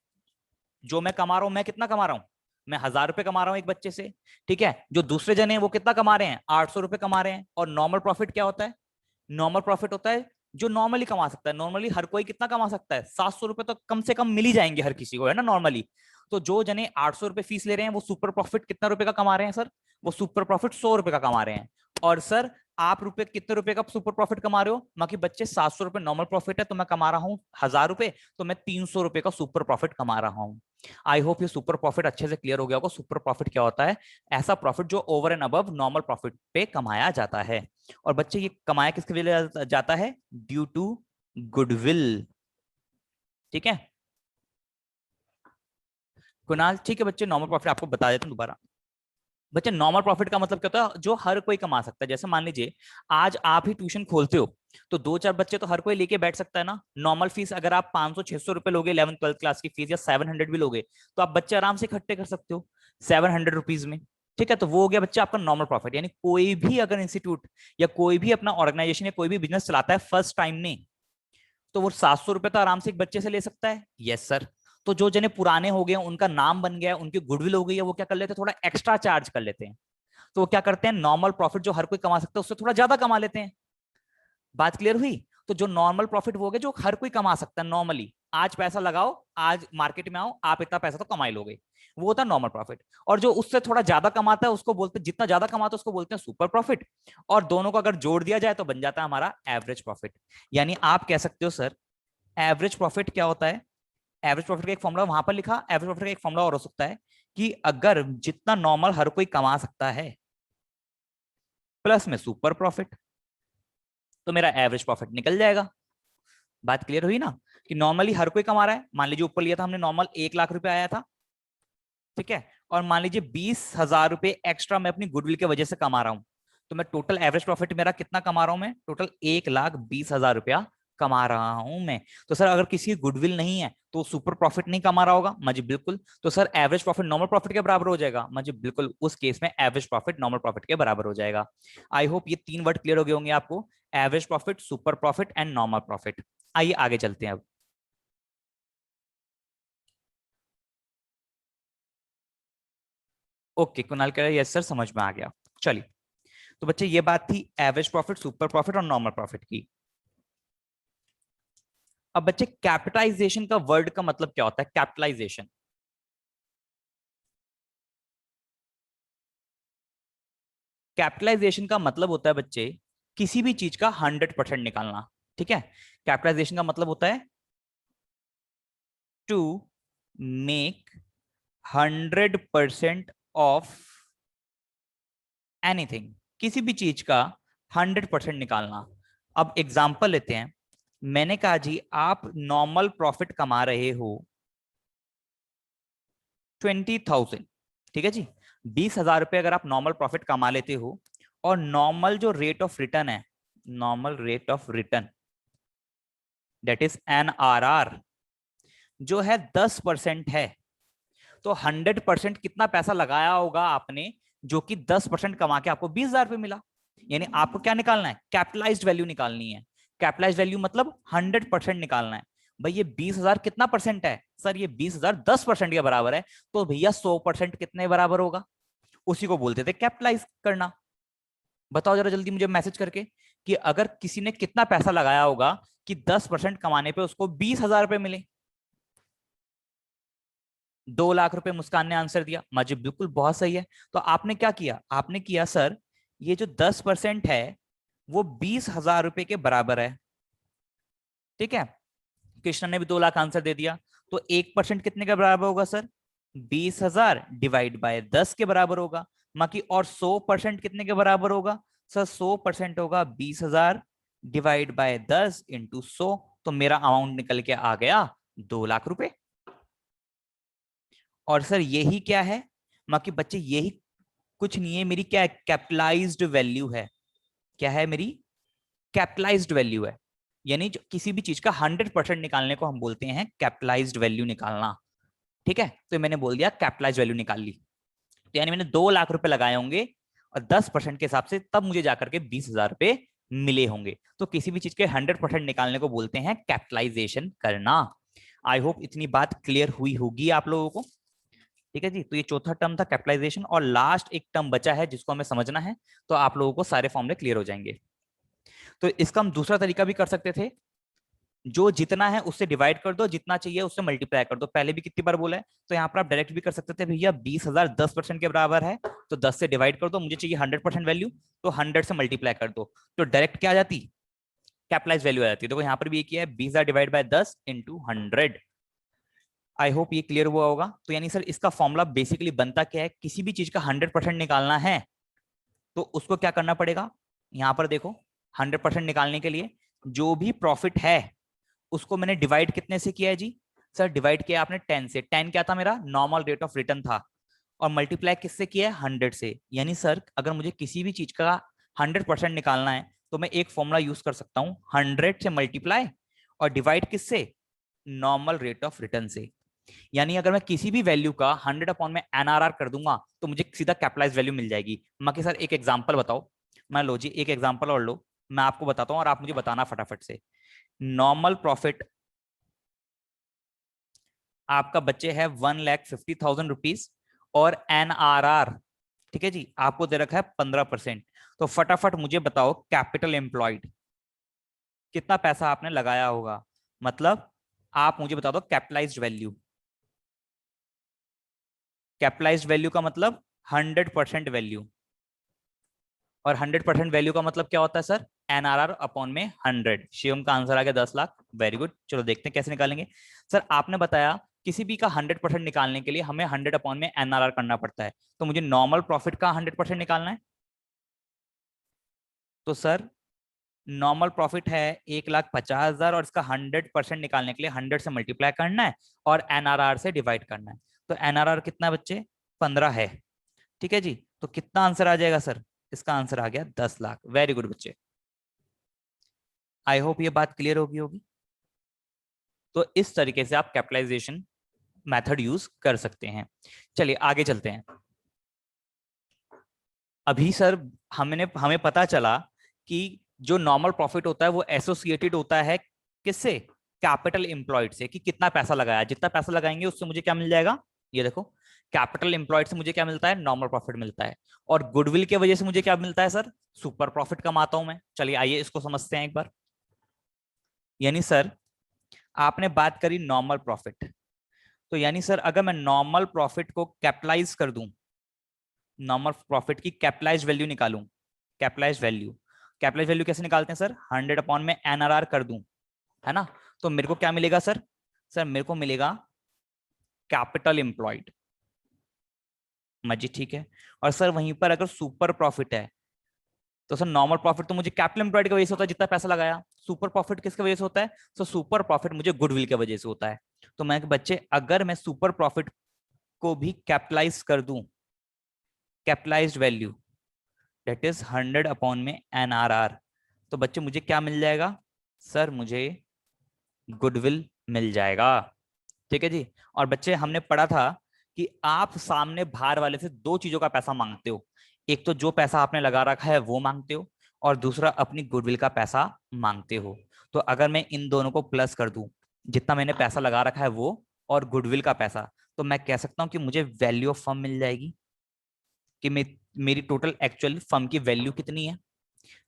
जो मैं कमा रहा हूं मैं कितना कमा रहा हूं, मैं 1000 रुपए कमा रहा हूं एक बच्चे से, ठीक है। जो दूसरे जने हैं वो कितना कमा रहे हैं, 800 रुपए कमा रहे हैं। और नॉर्मल प्रॉफिट क्या होता है, नॉर्मल प्रॉफिट होता है जो नॉर्मली कमा सकता है। नॉर्मली हर कोई कितना कमा सकता है, 700 रुपए तो कम से कम मिल ही जाएंगे हर किसी को, है ना नॉर्मली। तो जो जने 800 रुपए फीस ले रहे हैं वो सुपर प्रॉफिट कितना रुपए का कमा रहे हैं सर, वो सुपर प्रॉफिट 100 रुपए का कमा रहे हैं। और सर आप रुपए कितने रुपए का सुपर प्रॉफिट कमा रहे हो, बाकी बच्चे 700 रुपए नॉर्मल प्रॉफिट है तो मैं कमा रहा हूँ 1000 रुपए, तो मैं 300 रुपए का सुपर प्रॉफिट कमा रहा हूँ। आई होप ये सुपर प्रॉफिट अच्छे से क्लियर हो गया होगा। सुपर प्रॉफिट क्या होता है, ऐसा प्रॉफिट जो over and above normal profit पे कमाया जाता है। और बच्चे ये कमाया किसके लिए जाता है, ड्यू टू गुडविल, ठीक है कुणाल। ठीक है बच्चे, नॉर्मल प्रॉफिट आपको बता देता हूँ दोबारा। बच्चे नॉर्मल प्रॉफिट का मतलब क्या होता है, जो हर कोई कमा सकता है। जैसे मान लीजिए आज आप ही ट्यूशन खोलते हो तो 2-4 बच्चे तो हर कोई लेके बैठ सकता है ना। नॉर्मल फीस अगर आप 500-600 रुपए लोगे 11th-12th क्लास की फीस, या 700 भी लोगे तो आप बच्चे आराम से इकट्ठे कर सकते हो 700 रुपीज में, ठीक है। तो वो हो गया बच्चा आपका नॉर्मल प्रॉफिट। यानी कोई भी अगर इंस्टीट्यूट या कोई भी अपना ऑर्गेनाइजेशन या कोई भी बिजनेस चलाता है फर्स्ट टाइम में, तो वो 700 रुपए तो आराम से एक बच्चे से ले सकता है। Yes sir. तो जो जने पुराने हो गए उनका नाम बन गया, उनकी गुडविल हो गई है, वो क्या कर लेते हैं, थोड़ा एक्स्ट्रा चार्ज कर लेते हैं। तो वो क्या करते हैं, नॉर्मल प्रॉफिट जो हर कोई कमा सकता है उससे थोड़ा ज्यादा कमा लेते हैं। बात क्लियर हुई। तो जो नॉर्मल प्रॉफिट वो हो गया जो हर कोई कमा सकता है नॉर्मली, आज पैसा लगाओ, आज मार्केट में आओ, आप इतना पैसा तो कमा ही लोगे, वो होता है नॉर्मल प्रॉफिट। और जो उससे थोड़ा ज्यादा कमाता है उसको बोलते हैं, जितना ज्यादा कमाता है उसको बोलते हैं सुपर प्रॉफिट। और दोनों को अगर जोड़ दिया जाए तो बन जाता है हमारा एवरेज प्रॉफिट। यानी आप कह सकते हो सर एवरेज प्रॉफिट क्या होता है, एवरेज प्रॉफिट का एक फॉर्मूला वहां पर लिखा, एवरेज प्रॉफिट का एक फॉर्मूला और हो सकता है कि अगर जितना नॉर्मल हर कोई कमा सकता है प्लस में सुपर प्रॉफिट, तो मेरा एवरेज प्रॉफिट निकल जाएगा। बात क्लियर हुई ना, कि नॉर्मली हर कोई कमा रहा है। मान लीजिए ऊपर लिया था हमने नॉर्मल 1 लाख रुपए आया था, ठीक है। और मान लीजिए 20,000 रुपए एक्स्ट्रा मैं अपनी गुडविल की वजह से कमा रहा हूं, तो मैं टोटल एवरेज प्रॉफिट मेरा कितना कमा रहा हूं, मैं टोटल 1,20,000 रुपया कमा रहा हूं मैं। तो सर अगर किसी की गुडविल नहीं है तो सुपर प्रॉफिट नहीं कमा रहा होगा, मुझे बिल्कुल। तो sir average profit normal profit के बराबर हो जाएगा, मुझे बिल्कुल। उस केस में एवरेज प्रॉफिट नॉर्मल प्रॉफिट के बराबर हो जाएगा। आई होप ये 3 वर्ड क्लियर हो गए होंगे आपको, average profit, super profit and normal profit. आइए आगे चलते हैं अब। ओके कुणाल कह रहे हैं यस सर समझ में आ गया। चलिए, तो बच्चे ये बात थी एवरेज प्रॉफिट, सुपर प्रॉफिट और नॉर्मल प्रॉफिट की। अब बच्चे कैपिटलाइजेशन का वर्ड का मतलब क्या होता है, कैपिटलाइजेशन। कैपिटलाइजेशन का मतलब होता है बच्चे किसी भी चीज का 100% निकालना, ठीक है। कैपिटलाइजेशन का मतलब होता है टू मेक 100% ऑफ एनीथिंग, किसी भी चीज का 100% निकालना। अब एग्जांपल लेते हैं, मैंने कहा जी आप नॉर्मल प्रॉफिट कमा रहे हो 20,000, ठीक है जी। 20,000 रुपए अगर आप नॉर्मल प्रॉफिट कमा लेते हो, और नॉर्मल जो रेट ऑफ रिटर्न है, normal rate of return that is NRR जो है 10% है, तो 100% कितना पैसा लगाया होगा आपने, जो कि 10% कमा के आपको 20,000 रुपए मिला। यानी आपको क्या निकालना है, कैपिटलाइज्ड वैल्यू निकालनी है। कैपिटलाइज्ड वैल्यू मतलब 100% निकालना है। भाई ये 20,000 कितना परसेंट है, सर ये 20,000 10% के बराबर है, तो भैया 100% कितने बराबर होगा, उसी को बोलते थे कैपिटलाइज करना। बताओ जरा जल्दी मुझे मैसेज करके कि अगर किसी ने कितना पैसा लगाया होगा कि 10% कमाने पे उसको 20,000 रुपए मिले। 2 लाख रुपए मुस्कान ने आंसर दिया, मुझे बिल्कुल बहुत सही है। तो आपने क्या किया, आपने किया सर ये जो 10% है वो 20,000 रुपए के बराबर है, ठीक है। कृष्णा ने भी 2 लाख आंसर दे दिया, तो 1% कितने के बराबर होगा सर, 20,000 डिवाइड बाय 10 के बराबर होगा। बाकी और 100% कितने के बराबर होगा सर, 100% होगा 20,000 डिवाइड बाय 10 इंटू 100, तो मेरा अमाउंट निकल के आ गया 2 लाख रुपए। और सर यही क्या है, बाकी बच्चे यही कुछ नहीं है, मेरी क्या कैपिटलाइज्ड वैल्यू है। क्या है मेरी कैपिटलाइज्ड वैल्यू है। यानी जो किसी भी चीज का 100% निकालने को हम बोलते हैं कैपिटलाइज्ड वैल्यू निकालना, ठीक है। तो मैंने बोल दिया कैपिटलाइज्ड वैल्यू निकाल ली, तो यानी मैंने 2 लाख रुपए लगाए होंगे और 10% के हिसाब से तब मुझे जाकर के 20,000 रुपए मिले होंगे। तो किसी भी चीज के 100% निकालने को बोलते हैं कैपिटलाइजेशन करना। आई होप इतनी बात क्लियर हुई होगी आप लोगों को, ठीक है जी। तो ये चौथा टर्म था कैपिटलाइजेशन, और लास्ट एक टर्म बचा है जिसको हमें समझना है, तो आप लोगों को सारे फॉर्मूले क्लियर हो जाएंगे। तो इसका हम दूसरा तरीका भी कर सकते थे, जो जितना है उससे डिवाइड कर दो, जितना चाहिए उससे मल्टीप्लाई कर दो। पहले भी कितनी बार बोला है, तो यहाँ पर आप डायरेक्ट भी कर सकते थे, भैया 20,000 10% के बराबर है, तो 10 से डिवाइड कर दो, मुझे चाहिए 100% वैल्यू, तो 100 से मल्टीप्लाई कर दो, तो डायरेक्ट क्या आ जाती, कैपिटलाइज वैल्यू आ जाती है। देखो यहाँ पर भी ये किया है, 20,000 divide by 10 into 100। I hope ये क्लियर हुआ होगा। तो यानी सर इसका फॉर्मूला बेसिकली बनता क्या है, किसी भी चीज का 100% निकालना है तो उसको क्या करना पड़ेगा, यहाँ पर देखो 100% निकालने के लिए जो भी प्रॉफिट है उसको मैंने डिवाइड कितने से किया है जी, सर डिवाइड किया आपने 10 से। 10 क्या था, मेरा नॉर्मल रेट ऑफ रिटर्न था, और मल्टीप्लाई किससे किया है, 100 से। यानी सर अगर मुझे किसी भी चीज का 100% निकालना है तो मैं एक फॉर्मूला यूज कर सकता हूं, 100 से मल्टीप्लाई और डिवाइड किससे, नॉर्मल रेट ऑफ रिटर्न से। यानी अगर मैं किसी भी वैल्यू का 100 अपॉन में एनआरआर कर दूंगा तो मुझे सीधा कैपिटलाइज वैल्यू मिल जाएगी। बाकी सर एक एग्जांपल बताओ, मैं लो जी एक एग्जांपल और लो, मैं आपको बताता हूं और आप मुझे बताना फटाफट से। नॉर्मल प्रॉफिट आपका बच्चे है 1,50,000 रुपीज, और एनआरआर ठीक है जी आपको दे रखा है 15%। तो फटाफट मुझे बताओ कैपिटल एम्प्लॉयड कितना पैसा आपने लगाया होगा, मतलब आप मुझे बता दो कैपिटलाइज्ड वैल्यू। कैपिटलाइज्ड वैल्यू का मतलब 100% वैल्यू, और 100% वैल्यू का मतलब क्या होता है सर, एनआरआर अपॉन में 100। शिवम का आंसर आ गया 10 लाख, वेरी गुड। चलो देखते हैं कैसे निकालेंगे। सर आपने बताया किसी भी का 100% निकालने के लिए हमें 100 अपॉन में एनआरआर करना पड़ता है, तो मुझे नॉर्मल प्रॉफिट का 100% निकालना है। तो सर नॉर्मल प्रॉफिट है 1,50,000, और इसका 100% निकालने के लिए 100 से मल्टीप्लाई करना है और एनआरआर से डिवाइड करना है। तो एनआरआर कितना बच्चे, 15 है, ठीक है जी। तो कितना आंसर आ जाएगा सर, इसका आंसर आ गया 10 लाख। वेरी गुड बच्चे, आई होप ये बात क्लियर होगी होगी। तो इस तरीके से आप कैपिटलाइजेशन मेथड यूज कर सकते हैं। चलिए आगे चलते हैं। अभी सर हमें पता चला कि जो नॉर्मल प्रॉफिट होता है वो एसोसिएटेड होता है किससे, कैपिटल एम्प्लॉयड से, कि कितना पैसा लगाया, जितना पैसा लगाएंगे उससे मुझे क्या मिल जाएगा, ये देखो कैपिटल एम्प्लॉयड से मुझे क्या मिलता है, नॉर्मल प्रॉफिट मिलता है। और गुडविल की वजह से मुझे क्या मिलता है सर, सुपर प्रॉफिट कमाता हूं मैं। चलिए आइए इसको समझते हैं एक बार। यानी सर आपने बात करी नॉर्मल प्रॉफिट, तो यानी सर अगर मैं नॉर्मल प्रॉफिट को कैपिटलाइज कर दूं, नॉर्मल प्रॉफिट की कैपिटलाइज वैल्यू निकालूं, कैपिटलाइज वैल्यू, कैपिटलाइज वैल्यू कैसे निकालते हैं सर, 100 अपॉन में एनआरआर कर दूं, है ना, तो मेरे को क्या मिलेगा सर, सर मेरे को मिलेगा कैपिटल एम्प्लॉयड। मजी ठीक है। और सर वहीं पर अगर सुपर प्रॉफिट है, तो सर नॉर्मल प्रॉफिट तो मुझे कैपिटल एम्प्लॉयड की वजह से होता है जितना पैसा लगाया, सुपर प्रॉफिट किसकी वजह से होता है, तो सुपर प्रॉफिट मुझे गुडविल की वजह से होता है। तो मैं बच्चे अगर मैं सुपर प्रॉफिट को भी कैपिटलाइज कर दूं, capitalised value that is 100 upon में एनआरआर, तो बच्चे मुझे क्या मिल जाएगा, सर मुझे गुडविल मिल जाएगा। ठीक है जी। और बच्चे हमने पढ़ा था कि आप सामने बाहर वाले से दो चीजों का पैसा मांगते हो, एक तो जो पैसा आपने लगा रखा है वो मांगते हो, और दूसरा अपनी गुडविल का पैसा मांगते हो। तो अगर मैं इन दोनों को प्लस कर दूं, जितना मैंने पैसा लगा रखा है वो और गुडविल का पैसा, तो मैं कह सकता हूं कि मुझे वैल्यू ऑफ फर्म मिल जाएगी, कि मेरी टोटल एक्चुअल फर्म की वैल्यू कितनी है।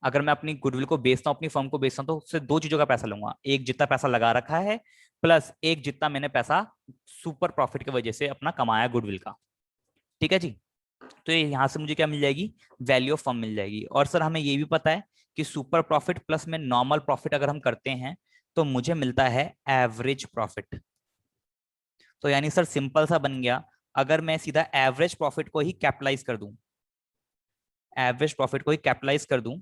अगर मैं अपनी गुडविल को बेचता हूँ, अपनी फर्म को बेचता हूँ, तो उससे दो चीजों का पैसा लूंगा, एक जितना पैसा लगा रखा है प्लस एक जितना मैंने पैसा सुपर प्रॉफिट की वजह से अपना कमाया गुडविल का। ठीक है जी। तो ये यहां से मुझे क्या मिल जाएगी, वैल्यू ऑफ फर्म मिल जाएगी। और सर हमें ये भी पता है कि सुपर प्रॉफिट प्लस में नॉर्मल प्रॉफिट अगर हम करते हैं तो मुझे मिलता है एवरेज प्रॉफिट। तो यानी सर सिंपल सा बन गया, अगर मैं सीधा एवरेज प्रॉफिट को ही कैपिटलाइज कर दूं, एवरेज प्रॉफिट को ही कैपिटलाइज कर दूं,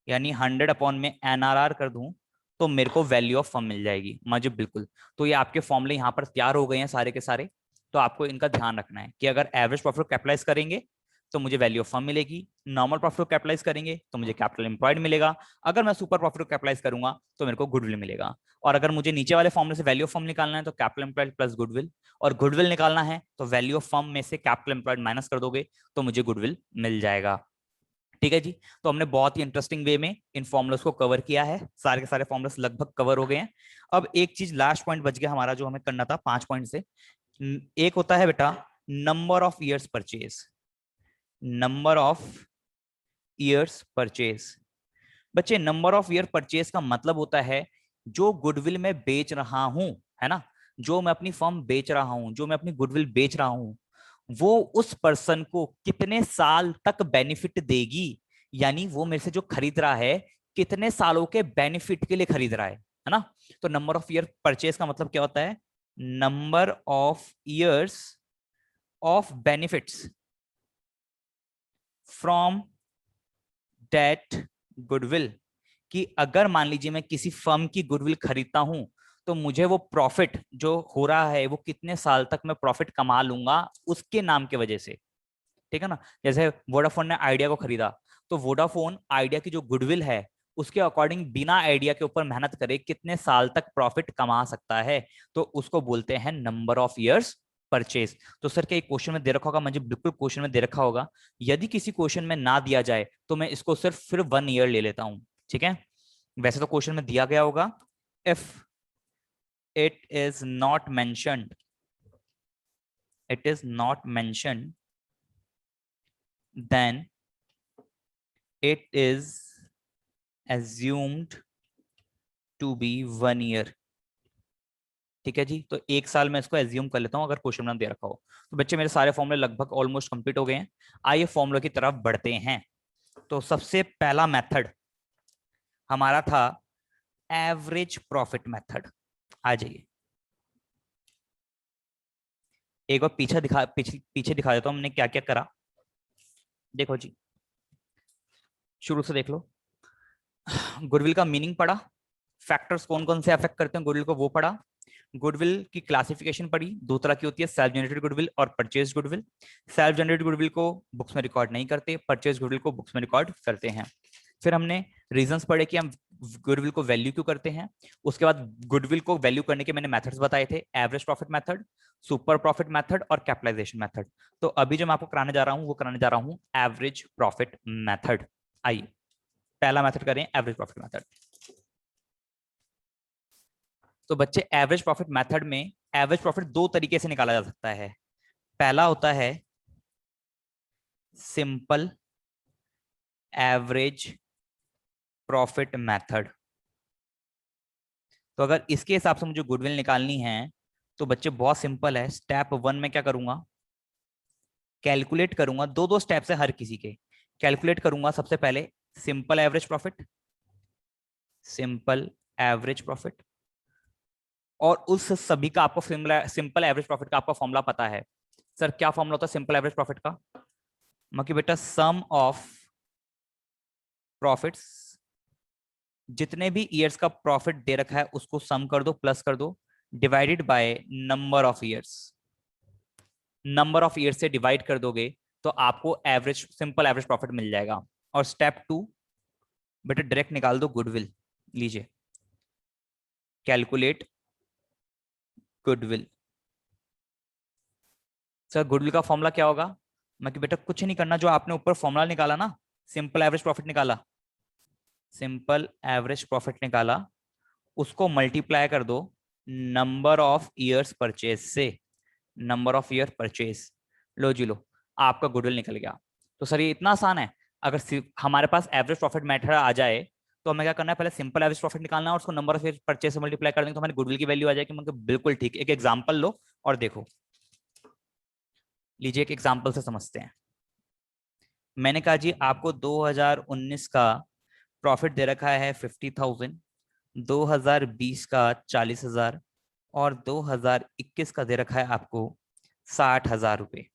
यानी 100 अपॉन में एनआरआर कर दूं, तो मेरे को वैल्यू ऑफ फर्म मिल जाएगी। मुझे बिल्कुल, तो ये आपके फॉर्मूले यहाँ पर तैयार हो गए हैं सारे के सारे। तो आपको इनका ध्यान रखना है कि अगर एवरेज प्रॉफिट कैपिटलाइज करेंगे तो मुझे वैल्यू ऑफ फर्म मिलेगी, नॉर्मल प्रॉफिट को कैपिटलाइज करेंगे तो मुझे कैपिटल एम्प्लॉयड मिलेगा, अगर मैं सुपर प्रॉफिट को कैपिटलाइज करूंगा तो मेरे को गुडविल मिलेगा। और अगर मुझे नीचे वाले फॉर्मूले से वैल्यू ऑफ फर्म निकालना है तो कैपिटल एम्प्लॉयड प्लस गुडविल, और गुडविल निकालना है तो वैल्यू ऑफ फर्म में से कैपिटल एम्प्लॉयड माइनस कर दोगे तो मुझे गुडविल मिल जाएगा। ठीक है जी। तो हमने बहुत ही इंटरेस्टिंग वे में इन फॉर्मुलास को कवर किया है, सारे के सारे फॉर्मुलास लगभग कवर हो गए हैं। अब एक चीज लास्ट पॉइंट बच गया हमारा जो हमें करना था 5 पॉइंट से, एक होता है बेटा number of years purchase, number of years purchase. बच्चे नंबर ऑफ ईयर परचेज का मतलब होता है जो गुडविल मैं बेच रहा हूं, है ना, जो मैं अपनी फर्म बेच रहा हूं, जो मैं अपनी गुडविल बेच रहा हूं, वो उस पर्सन को कितने साल तक बेनिफिट देगी, यानी वो मेरे से जो खरीद रहा है कितने सालों के बेनिफिट के लिए खरीद रहा है ना। तो नंबर ऑफ ईयर परचेज का मतलब क्या होता है, number of years of benefits from that goodwill. कि अगर मान लीजिए मैं किसी फर्म की गुडविल खरीदता हूं तो मुझे वो प्रॉफिट जो हो रहा है वो कितने साल तक मैं प्रॉफिट कमा लूंगा उसके नाम की वजह से, ठीक है ना। जैसे वोडाफोन ने आइडिया को खरीदा, तो वोडाफोन आइडिया की जो गुडविल है उसके अकॉर्डिंग बिना आइडिया के ऊपर मेहनत करे कितने साल तक प्रॉफिट कमा सकता है, तो उसको बोलते हैं नंबर ऑफ ईयर्स परचेज। तो सर क्या क्वेश्चन में दे रखा होगा, मुझे बिल्कुल क्वेश्चन में दे रखा होगा। यदि किसी क्वेश्चन में ना दिया जाए तो मैं इसको सिर्फ फिर 1 ईयर ले लेता हूं, ठीक है। वैसे तो क्वेश्चन में दिया गया होगा if it is not mentioned, it is not mentioned then it is assumed to be 1 year, ठीक है जी। तो 1 साल में इसको एज्यूम कर लेता हूं अगर क्वेश्चन में दे रखा हो। तो बच्चे मेरे सारे फॉर्मूले लगभग ऑलमोस्ट कंप्लीट हो गए हैं। आइए फॉर्मूले की तरफ बढ़ते हैं। तो सबसे पहला मेथड हमारा था एवरेज प्रॉफिट मेथड। आ जाइए एक बार पीछे दिखा देता हूं हमने क्या क्या करा। देखो जी शुरू से देख लो। गुडविल का मीनिंग पढ़ा, फैक्टर्स कौन कौन से अफेक्ट करते हैं गुडविल को वो पढ़ा, गुडविल की क्लासिफिकेशन पढ़ी, दो तरह की होती है सेल्फ जनरेटेड गुडविल और purchase goodwill. Self generated goodwill को बुक्स में रिकॉर्ड नहीं करते, परचेज गुडविल को बुक्स में रिकॉर्ड करते हैं। फिर हमने रीजंस पढ़े कि हम गुडविल को वैल्यू क्यों करते हैं। उसके बाद गुडविल को वैल्यू करने के मैंने मेथड्स बताए थे, average profit method, super profit method और कैपिटलाइजेशन मेथड। तो अभी जो मैं आपको कराने जा रहा हूं वो कराने जा रहा हूं एवरेज प्रॉफिट मेथड। आइए पहला मेथड करें एवरेज प्रॉफिट मेथड। तो बच्चे एवरेज प्रॉफिट मेथड में एवरेज प्रॉफिट दो तरीके से निकाला जा सकता है। पहला होता है सिंपल एवरेज प्रॉफिट मेथड। तो अगर इसके हिसाब से मुझे गुडविल निकालनी है तो बच्चे बहुत सिंपल है। स्टेप 1 में क्या करूंगा, कैलकुलेट करूंगा, दो दो स्टेप्स है हर किसी के। कैलकुलेट करूंगा सबसे पहले simple average profit, simple average profit, और उस सभी का आपको सिंपल एवरेज प्रॉफिट का आपका फॉर्मूला पता है। सर क्या फॉर्मूला होता है सिंपल एवरेज प्रॉफिट का, मकी बेटा सम ऑफ प्रॉफिट्स, जितने भी ईयर्स का प्रॉफिट दे रखा है उसको सम कर दो, प्लस कर दो, divided by number of years. Number of years से डिवाइड कर दोगे तो आपको एवरेज सिंपल एवरेज प्रॉफिट मिल जाएगा। और स्टेप 2 बेटा डायरेक्ट निकाल दो गुडविल। लीजिए कैलकुलेट गुडविल। सर गुडविल का फॉर्मूला क्या होगा, मैं कि बेटा कुछ नहीं करना, जो आपने ऊपर फॉर्मूला निकाला ना, सिंपल एवरेज प्रॉफिट निकाला, सिंपल एवरेज प्रॉफिट निकाला, उसको मल्टीप्लाई कर दो नंबर ऑफ ईयर्स परचेज से, नंबर ऑफ ईयर परचेज। लो जी लो, आपका गुडविल निकल गया। तो सर ये इतना आसान है। अगर सिर्फ हमारे पास एवरेज प्रॉफिट मेथड आ जाए तो हमें क्या करना है, पहले सिंपल एवरेज प्रॉफिट निकालना है और उसको नंबर ऑफ ईयर परचेज से मल्टीप्लाई कर देंगे तो हमारी गुडविल की वैल्यू आ जाएगी। मतलब बिल्कुल ठीक। एक एग्जांपल लो और देखो। लीजिए एक एग्जांपल से समझते हैं। मैंने कहा जी आपको 2019 का प्रॉफिट दे रखा है 50,000, 2020 का 40,000 और 2021 का दे रखा है आपको 60,000 रुपए,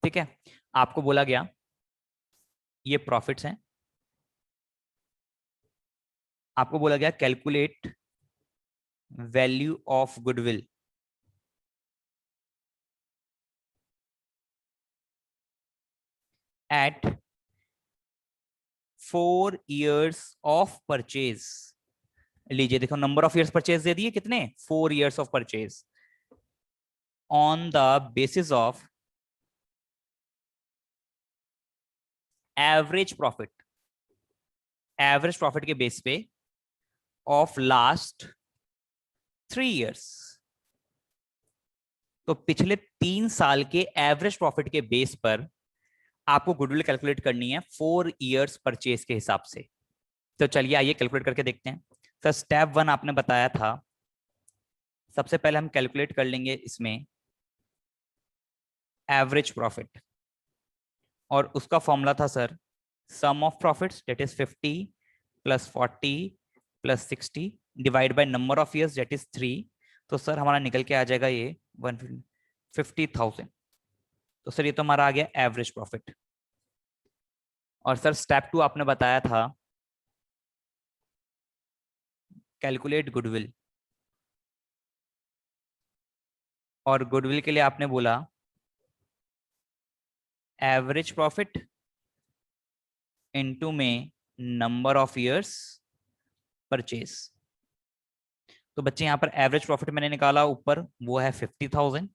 ठीक है। आपको बोला गया ये प्रॉफिट्स हैं, आपको बोला गया calculate value of goodwill at 4 years of purchase. लीजिए देखो नंबर ऑफ ईयर्स परचेज दे दिए कितने, 4 years of purchase, on the basis of average profit, average profit के बेस पे ऑफ लास्ट 3 years। तो पिछले 3 साल के एवरेज प्रॉफिट के बेस पर आपको गुडविल कैलकुलेट करनी है 4 इयर्स परचेज के हिसाब से। तो चलिए आइए कैलकुलेट करके देखते हैं। सर स्टेप 1 आपने बताया था, सबसे पहले हम कैलकुलेट कर लेंगे इसमें एवरेज प्रॉफिट, और उसका फॉर्मूला था sir sum of profits that is 50 plus 40 plus 60 divide by number of years that is 3। तो सर हमारा निकल के आ जाएगा ये 150,000। तो सर ये तो हमारा आ गया एवरेज प्रॉफिट। और सर स्टेप 2 आपने बताया था कैलकुलेट गुडविल, और गुडविल के लिए आपने बोला एवरेज प्रॉफिट इनटू में नंबर ऑफ इयर्स परचेज। तो बच्चे यहाँ पर एवरेज प्रॉफिट मैंने निकाला ऊपर, वो है 50,000,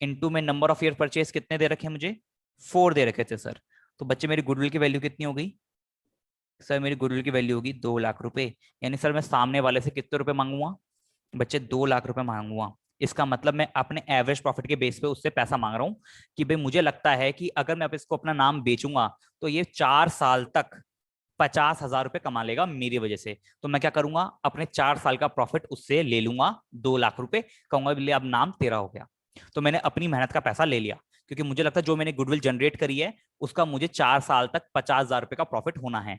इनटू में नंबर ऑफ ईयर परचेज कितने दे रखे हैं मुझे, 4 दे रखे थे सर। तो बच्चे मेरी गुडविल की वैल्यू कितनी हो गई सर, मेरी गुडविल की वैल्यू होगी 2 लाख रुपए। यानी सर मैं सामने वाले से कितने रुपए मांगूंगा बच्चे, 2 लाख रुपए मांगूंगा। इसका मतलब मैं अपने एवरेज प्रॉफिट के बेस पे उससे पैसा मांग रहा हूं कि भाई मुझे लगता है कि अगर मैं अब इसको अपना नाम बेचूंगा तो ये 4 साल तक 50,000 रुपए कमा लेगा मेरी वजह से। तो मैं क्या करूंगा, अपने 4 साल का प्रॉफिट उससे ले लूंगा 2 लाख रुपए, कहूंगा ले अब नाम तेरा हो गया। तो मैंने अपनी मेहनत का पैसा ले लिया, क्योंकि मुझे लगता है जो मैंने गुडविल जनरेट करी है उसका मुझे 4 साल तक 50,000 रुपए का प्रॉफिट होना है।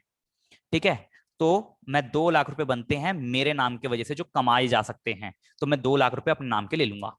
ठीक है, तो मैं 2 लाख रुपए बनते हैं मेरे नाम की वजह से जो कमाए जा सकते हैं, तो मैं 2 लाख रुपए अपने नाम के ले लूंगा।